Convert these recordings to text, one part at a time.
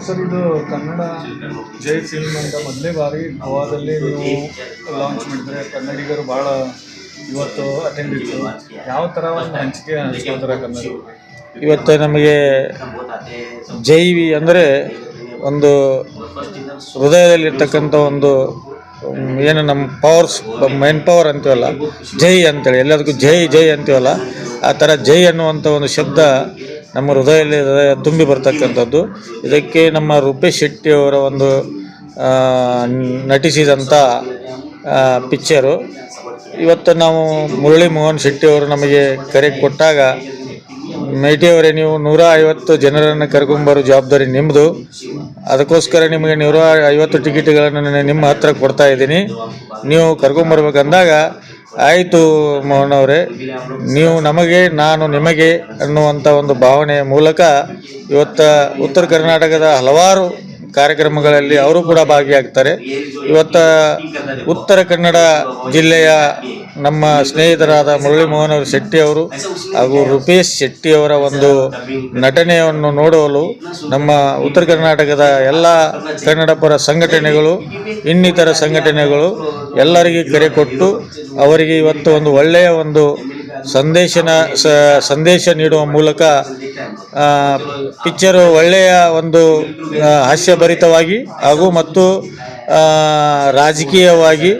Sir ಇದು ಕನ್ನಡ ಜೈ film ಅಂತ ಮೊದಲೇ ಬಾರಿ ಗೋವಾದಲ್ಲಿ ನೀವು ಲಾಂಚ್ ಮಾಡಿದರೆ ಕನ್ನಡಿಗರು ಭಾಳ ಇವತ್ತು ಅಟೆಂಡ್ ಇತ್ತು. ಯಾವ ಥರ ಒಂದು ಹಂಚಿಕೆ ಹಂಚ್ಕೊಳ್ತಾರೆ ಕನ್ನಡ? ಇವತ್ತು ನಮಗೆ ಜೈ ಅಂದರೆ ಒಂದು ಹೃದಯದಲ್ಲಿರ್ತಕ್ಕಂಥ ಒಂದು ಏನು ನಮ್ಮ ಪವರ್ಸ್ ಮೈನ್ ಪವರ್ ಅಂತೀವಲ್ಲ, ಜೈ ಅಂತೇಳಿ ಎಲ್ಲದಕ್ಕೂ ಜೈ ಜೈ ಅಂತೀವಲ್ಲ, ಆ ಥರ ಜೈ ಅನ್ನುವಂಥ ಒಂದು ಶಬ್ದ ನಮ್ಮ ಹೃದಯದಲ್ಲಿ ತುಂಬಿ ಬರ್ತಕ್ಕಂಥದ್ದು. ಇದಕ್ಕೆ ನಮ್ಮ ರೂಪೇಶ್ ಶೆಟ್ಟಿ ಅವರ ಒಂದು ನಟಿಸಿದಂಥ ಪಿಕ್ಚರು. ಇವತ್ತು ನಾವು ಮುರಳಿ ಮೋಹನ್ ಶೆಟ್ಟಿ ಅವರು ನಮಗೆ ಕರೆ ಕೊಟ್ಟಾಗ, ಮೇಟಿಯವರೇ ನೀವು 150 ಜನರನ್ನು ಕರ್ಕೊಂಬರೋ ಜವಾಬ್ದಾರಿ ನಿಮ್ಮದು, ಅದಕ್ಕೋಸ್ಕರ ನಿಮಗೆ 150 ಟಿಕೆಟ್ಗಳನ್ನು ನಿಮ್ಮ ಹತ್ರ ಕೊಡ್ತಾ ಇದ್ದೀನಿ, ನೀವು ಕರ್ಕೊಂಬರ್ಬೇಕಂದಾಗ, ಆಯಿತು ಮೋಹನ್ ಅವರೇ, ನೀವು ನಮಗೆ ನಾನು ನಿಮಗೆ ಅನ್ನುವಂಥ ಒಂದು ಭಾವನೆಯ ಮೂಲಕ ಇವತ್ತು ಉತ್ತರ ಕರ್ನಾಟಕದ ಹಲವಾರು ಕಾರ್ಯಕ್ರಮಗಳಲ್ಲಿ ಅವರು ಕೂಡ ಭಾಗಿಯಾಗ್ತಾರೆ. ಇವತ್ತು ಉತ್ತರ ಕನ್ನಡ ಜಿಲ್ಲೆಯ ನಮ್ಮ ಸ್ನೇಹಿತರಾದ ಮುರಳಿ ಮೋಹನ್ ಅವರು ಶೆಟ್ಟಿ ಅವರು ಹಾಗೂ ರೂಪೇಶ್ ಶೆಟ್ಟಿ ಅವರ ಒಂದು ನಟನೆಯನ್ನು ನೋಡಲು ನಮ್ಮ ಉತ್ತರ ಕರ್ನಾಟಕದ ಎಲ್ಲ ಕನ್ನಡ ಪರ ಸಂಘಟನೆಗಳು, ಇನ್ನಿತರ ಸಂಘಟನೆಗಳು ಎಲ್ಲರಿಗೆ ಕರೆ ಕೊಟ್ಟು ಅವರಿಗೆ ಇವತ್ತು ಒಂದು ಒಳ್ಳೆಯ ಒಂದು ಸಂದೇಶ ನೀಡುವ ಮೂಲಕ ಪಿಕ್ಚರು ಒಳ್ಳೆಯ ಒಂದು ಹಾಸ್ಯಭರಿತವಾಗಿ ಹಾಗೂ ಮತ್ತು ರಾಜಕೀಯವಾಗಿ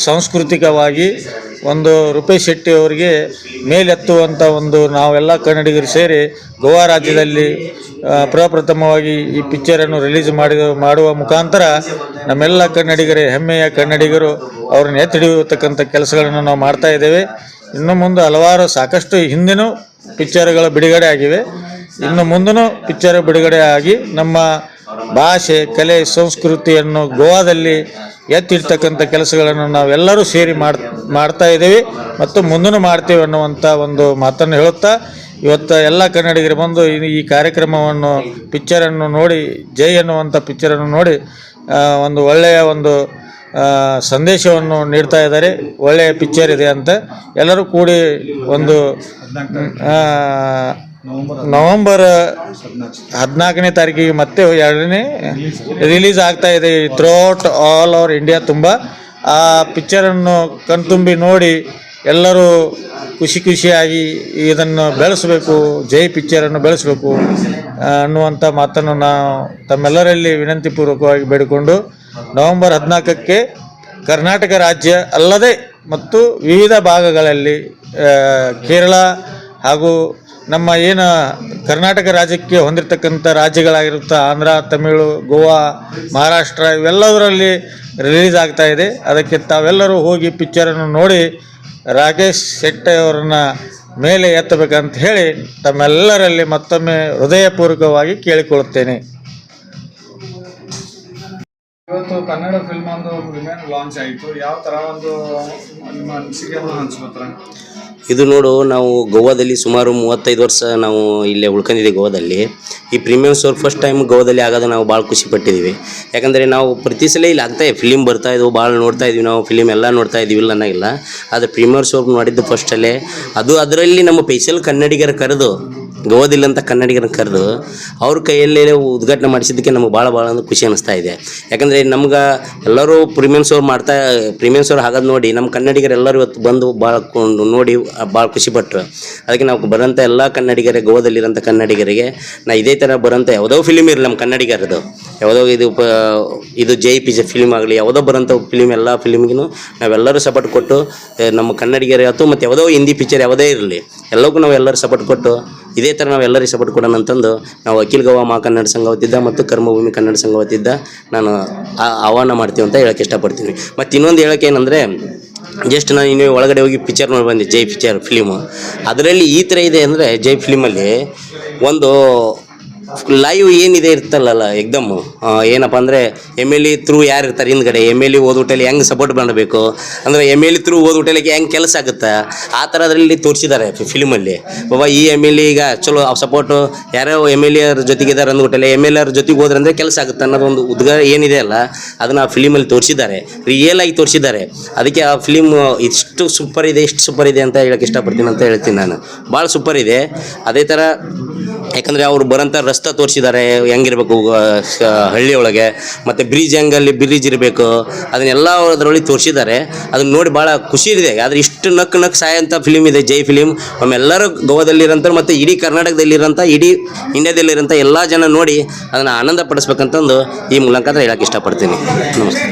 ಸಾಂಸ್ಕೃತಿಕವಾಗಿ ಒಂದು ರೂಪೇಶ್ ಶೆಟ್ಟಿ ಅವರಿಗೆ ಮೇಲೆತ್ತುವಂಥ ಒಂದು ನಾವೆಲ್ಲ ಕನ್ನಡಿಗರು ಸೇರಿ ಗೋವಾ ರಾಜ್ಯದಲ್ಲಿ ಪ್ರಪ್ರಥಮವಾಗಿ ಈ ಪಿಕ್ಚರನ್ನು ರಿಲೀಸ್ ಮಾಡುವ ಮುಖಾಂತರ ನಮ್ಮೆಲ್ಲ ಕನ್ನಡಿಗರೇ, ಹೆಮ್ಮೆಯ ಕನ್ನಡಿಗರು ಅವ್ರನ್ನ ಎತ್ತಿಡಿಯತಕ್ಕಂಥ ಕೆಲಸಗಳನ್ನು ನಾವು ಮಾಡ್ತಾ ಇದ್ದೇವೆ. ಇನ್ನು ಮುಂದೆ ಹಲವಾರು ಸಾಕಷ್ಟು ಹಿಂದಿನೂ ಪಿಕ್ಚರ್ಗಳು ಬಿಡುಗಡೆ ಆಗಿವೆ, ಇನ್ನು ಮುಂದೂ ಪಿಕ್ಚರ್ ಬಿಡುಗಡೆ ಆಗಿ ನಮ್ಮ ಭಾಷೆ, ಕಲೆ, ಸಂಸ್ಕೃತಿಯನ್ನು ಗೋವಾದಲ್ಲಿ ಎತ್ತಿಡ್ತಕ್ಕಂಥ ಕೆಲಸಗಳನ್ನು ನಾವೆಲ್ಲರೂ ಸೇರಿ ಮಾಡ್ತಾ ಇದ್ದೀವಿ ಮತ್ತು ಮುಂದೂ ಮಾಡ್ತೀವಿ ಅನ್ನುವಂಥ ಒಂದು ಮಾತನ್ನು ಹೇಳುತ್ತಾ, ಇವತ್ತು ಎಲ್ಲ ಕನ್ನಡಿಗರು ಬಂದು ಈ ಕಾರ್ಯಕ್ರಮವನ್ನು ಪಿಕ್ಚರನ್ನು ನೋಡಿ, ಜೈ ಅನ್ನುವಂಥ ಪಿಕ್ಚರನ್ನು ನೋಡಿ ಒಂದು ಒಳ್ಳೆಯ ಒಂದು ಸಂದೇಶವನ್ನು ನೀಡ್ತಾ ಇದ್ದಾರೆ. ಒಳ್ಳೆಯ ಪಿಕ್ಚರ್ ಇದೆ ಅಂತ ಎಲ್ಲರೂ ಕೂಡಿ ಒಂದು ನವಂಬರ್ 14ನೇ ತಾರೀಕಿಗೆ ಮತ್ತೆ 2ನೇ ರಿಲೀಸ್ ಆಗ್ತಾ ಇದೆ ಥ್ರೂಔಟ್ ಆಲ್ ಓವರ್ ಇಂಡಿಯಾ. ತುಂಬ ಆ ಪಿಕ್ಚರನ್ನು ಕಣ್ತುಂಬಿ ನೋಡಿ ಎಲ್ಲರೂ ಖುಷಿಯಾಗಿ ಇದನ್ನು ಬೆಳೆಸಬೇಕು, ಜೈ ಪಿಕ್ಚರನ್ನು ಬೆಳೆಸಬೇಕು ಅನ್ನುವಂಥ ಮಾತನ್ನು ನಾವು ತಮ್ಮೆಲ್ಲರಲ್ಲಿ ವಿನಂತಿಪೂರ್ವಕವಾಗಿ ಬೇಡಿಕೊಂಡು, ನವಂಬರ್ 14ಕ್ಕೆ ಕರ್ನಾಟಕ ರಾಜ್ಯ ಅಲ್ಲದೆ ಮತ್ತು ವಿವಿಧ ಭಾಗಗಳಲ್ಲಿ ಕೇರಳ ಹಾಗೂ ನಮ್ಮ ಏನು ಕರ್ನಾಟಕ ರಾಜ್ಯಕ್ಕೆ ಹೊಂದಿರತಕ್ಕಂಥ ರಾಜ್ಯಗಳಾಗಿರುತ್ತೆ, ಆಂಧ್ರ, ತಮಿಳು, ಗೋವಾ, ಮಹಾರಾಷ್ಟ್ರ, ಇವೆಲ್ಲದರಲ್ಲಿ ರಿಲೀಸ್ ಆಗ್ತಾ ಇದೆ. ಅದಕ್ಕೆ ತಾವೆಲ್ಲರೂ ಹೋಗಿ ಪಿಕ್ಚರನ್ನು ನೋಡಿ ರಾಕೇಶ್ ಶೆಟ್ಟಿ ಅವರನ್ನ ಮೇಲೆ ಎತ್ತಬೇಕಂತ ಹೇಳಿ ತಮ್ಮೆಲ್ಲರಲ್ಲಿ ಮತ್ತೊಮ್ಮೆ ಹೃದಯಪೂರ್ವಕವಾಗಿ ಕೇಳಿಕೊಳ್ಳುತ್ತೇನೆ. ಇವತ್ತು ಕನ್ನಡ ಫಿಲ್ಮ್ ಒಂದು ಪ್ರೀಮಿಯರ್ ಲಾಂಚ್ ಆಯಿತು. ಯಾವ ಥರ ಒಂದು ನಿಮ್ಮ ಅನಿಸಿಕೆಯನ್ನು ಹಂಚ್ಕೋತಾರೆ? ಇದು ನೋಡು, ನಾವು ಗೋವಾದಲ್ಲಿ ಸುಮಾರು 35 ವರ್ಷ ನಾವು ಇಲ್ಲೇ ಉಳ್ಕೊಂಡಿದ್ದೀವಿ ಗೋವಾದಲ್ಲಿ. ಈ ಪ್ರೀಮಿಯರ್ ಶೋ ಫಸ್ಟ್ ಟೈಮ್ ಗೋವಾದಲ್ಲಿ ಆಗೋದು ನಾವು ಭಾಳ ಖುಷಿ ಪಟ್ಟಿದ್ದೀವಿ. ಯಾಕಂದರೆ ನಾವು ಪ್ರತಿ ಸಲ ಇಲ್ಲಿ ಆಗ್ತಾಯಿದೆ, ಫಿಲಿಮ್ ಬರ್ತಾಯಿದ್ವು, ಭಾಳ ನೋಡ್ತಾ ಇದ್ವಿ, ನಾವು ಫಿಲಿಮ್ ಎಲ್ಲ ನೋಡ್ತಾ ಇದ್ದೀವಿ, ಇಲ್ಲ ಅನ್ನೋಂಗಿಲ್ಲ. ಆದರೆ ಪ್ರೀಮಿಯರ್ ಶೋ ಮಾಡಿದ್ದು ಫಸ್ಟಲ್ಲೇ ಅದು, ಅದರಲ್ಲಿ ನಮ್ಮ ಸ್ಪೆಷಲ್ ಕನ್ನಡಿಗರ ಕರೆದು, ಗೋವಾದಿಲ್ಲಂತ ಕನ್ನಡಿಗರನ್ನ ಕರೆದು ಅವ್ರ ಕೈಯಲ್ಲೇ ಉದ್ಘಾಟನೆ ಮಾಡಿಸಿದ್ದಕ್ಕೆ ನಮಗೆ ಭಾಳ ಅಂದ್ರೆ ಖುಷಿ ಅನ್ನಿಸ್ತಾ ಇದೆ. ಯಾಕಂದರೆ ನಮ್ಗೆ ಎಲ್ಲರೂ ಪ್ರೀಮಿಯರ್ ಶೋ ಆಗೋದು ನೋಡಿ ನಮ್ಮ ಕನ್ನಡಿಗರೆಲ್ಲರೂ ಇವತ್ತು ಬಂದು ಭಾಳ ನೋಡಿ ಭಾಳ ಖುಷಿಪಟ್ಟರು. ಅದಕ್ಕೆ ನಾವು ಬರೋಂಥ ಎಲ್ಲ ಕನ್ನಡಿಗರೇ, ಗೋವಾದಲ್ಲಿರೋಂಥ ಕನ್ನಡಿಗರಿಗೆ ಇದೇ ಥರ ಬರೋಂಥ ಯಾವುದೋ ಫಿಲಿಮ್ ಇರಲಿ ನಮ್ಮ ಕನ್ನಡಿಗರದು, ಯಾವುದೋ ಇದು ಜೈ ಫಿಲಿಮ್ ಆಗಲಿ, ಯಾವುದೋ ಬರೋಂಥ ಫಿಲಿಮ್, ಎಲ್ಲ ಫಿಲಿಮ್ಗೂ ನಾವೆಲ್ಲರೂ ಸಪೋರ್ಟ್ ಕೊಟ್ಟು ನಮ್ಮ ಕನ್ನಡಿಗರೇ ಆಯ್ತು, ಮತ್ತು ಯಾವುದೋ ಹಿಂದಿ ಪಿಕ್ಚರ್ ಯಾವುದೇ ಇರಲಿ ಎಲ್ಲರಿಗೂ ನಾವು ಎಲ್ಲರೂ ಸಪೋರ್ಟ್ ಕೊಟ್ಟು ಇದೇ ಥರ ನಾವು ಎಲ್ಲರಿಗೂ ಸಪೋರ್ಟ್ ಕೊಡೋಣ ಅಂತಂದು ನಾವು ಅಖಿಲ್ ಗೋವಾ ಮಾ ಕನ್ನಡ ಸಂಘ ವತಿಯಿಂದ ಮತ್ತು ಕರ್ಮಭೂಮಿ ಕನ್ನಡ ಸಂಘ ವತಿಯಿಂದ ನಾನು ಆಹ್ವಾನ ಮಾಡ್ತೀವಿ ಅಂತ ಹೇಳೋಕ್ಕೆ ಇಷ್ಟಪಡ್ತೀನಿ. ಮತ್ತು ಇನ್ನೊಂದು ಹೇಳೋಕ್ಕೆ ಏನಂದರೆ, ಜಸ್ಟ್ ನಾನು ಇನ್ನೂ ಒಳಗಡೆ ಹೋಗಿ ಪಿಕ್ಚರ್ ನೋಡಿ ಬಂದೆ, ಜೈ ಪಿಕ್ಚರ್ ಫಿಲಿಮು. ಅದರಲ್ಲಿ ಈ ಥರ ಇದೆ ಅಂದರೆ, ಜೈ ಫಿಲಿಮಲ್ಲಿ ಒಂದು ಲೈವ್ ಏನಿದೆ ಇರ್ತಲ್ಲ ಎಕ್ದಮ್ಮು, ಏನಪ್ಪ ಅಂದರೆ MLA ಥ್ರೂ ಯಾರು ಇರ್ತಾರೆ ಹಿಂದ್ಗಡೆ, MLA ಓದ್ಬಿಟ್ಟಲ್ಲಿ ಹೆಂಗೆ ಸಪೋರ್ಟ್ ಮಾಡಬೇಕು, ಅಂದರೆ MLA ಥ್ರೂ ಓದ್ಬಿಟ್ಟಲಿಕ್ಕೆ ಹೆಂಗೆ ಕೆಲಸ ಆಗುತ್ತೆ, ಆ ಥರದ್ರಲ್ಲಿ ತೋರಿಸಿದ್ದಾರೆ ಫಿಲಿಮಲ್ಲಿ. ಬಾಬಾ ಈ MLA ಈಗ ಚಲೋ ಸಪೋರ್ಟು ಯಾರೋ MLA ಅವ್ರ ಜೊತೆಗಿದ್ದಾರೆ ಅಂದ್ಬಿಟ್ಟಲ್ಲಿ MLA ಅವ್ರ ಜೊತೆಗೆ ಹೋದ್ರಂದರೆ ಕೆಲಸ ಆಗುತ್ತೆ ಅನ್ನೋದೊಂದು ಏನಿದೆ ಅಲ್ಲ, ಅದನ್ನು ಆ ಫಿಲಿಮಲ್ಲಿ ತೋರಿಸಿದ್ದಾರೆ, ರಿಯಲ್ ಆಗಿ ತೋರಿಸಿದ್ದಾರೆ. ಅದಕ್ಕೆ ಆ ಫಿಲಿಮ್ ಇಷ್ಟು ಸೂಪರ್ ಇದೆ ಅಂತ ಹೇಳೋಕ್ಕೆ ಇಷ್ಟಪಡ್ತೀನಿ ಅಂತ ಹೇಳ್ತೀನಿ ನಾನು. ಭಾಳ ಸೂಪರ್ ಇದೆ. ಅದೇ ಥರ ಯಾಕಂದರೆ ಅವರು ಬರೋಂಥ ರಸ್ತೆ ತೋರಿಸಿದ್ದಾರೆ, ಹೆಂಗಿರ್ಬೇಕು ಹಳ್ಳಿಯೊಳಗೆ, ಮತ್ತು ಬ್ರಿಡ್ಜ್ ಹೆಂಗಲ್ಲಿ ಬ್ರಿಡ್ಜ್ ಇರಬೇಕು, ಅದನ್ನೆಲ್ಲ ಅದರೊಳಗೆ ತೋರಿಸಿದ್ದಾರೆ. ಅದನ್ನ ನೋಡಿ ಭಾಳ ಖುಷಿ ಇದೆ. ಆದರೆ ಇಷ್ಟು ನಕ್ಕು ಸಾಯಂಥ ಫಿಲಿಮ್ ಇದೆ ಜೈ ಫಿಲಿಮ್. ಎಲ್ಲರೂ ಗೋವಾದಲ್ಲಿರೋಂಥ ಮತ್ತು ಇಡೀ ಕರ್ನಾಟಕದಲ್ಲಿರೋಂಥ ಇಡೀ ಇಂಡಿಯಾದಲ್ಲಿರೋಂಥ ಎಲ್ಲ ಜನ ನೋಡಿ ಅದನ್ನು ಆನಂದ ಪಡಿಸ್ಬೇಕಂತಂದು ಈ ಮೂಲಕ ಹೇಳಕ್ಕೆ ಇಷ್ಟಪಡ್ತೀನಿ. ನಮಸ್ಕಾರ.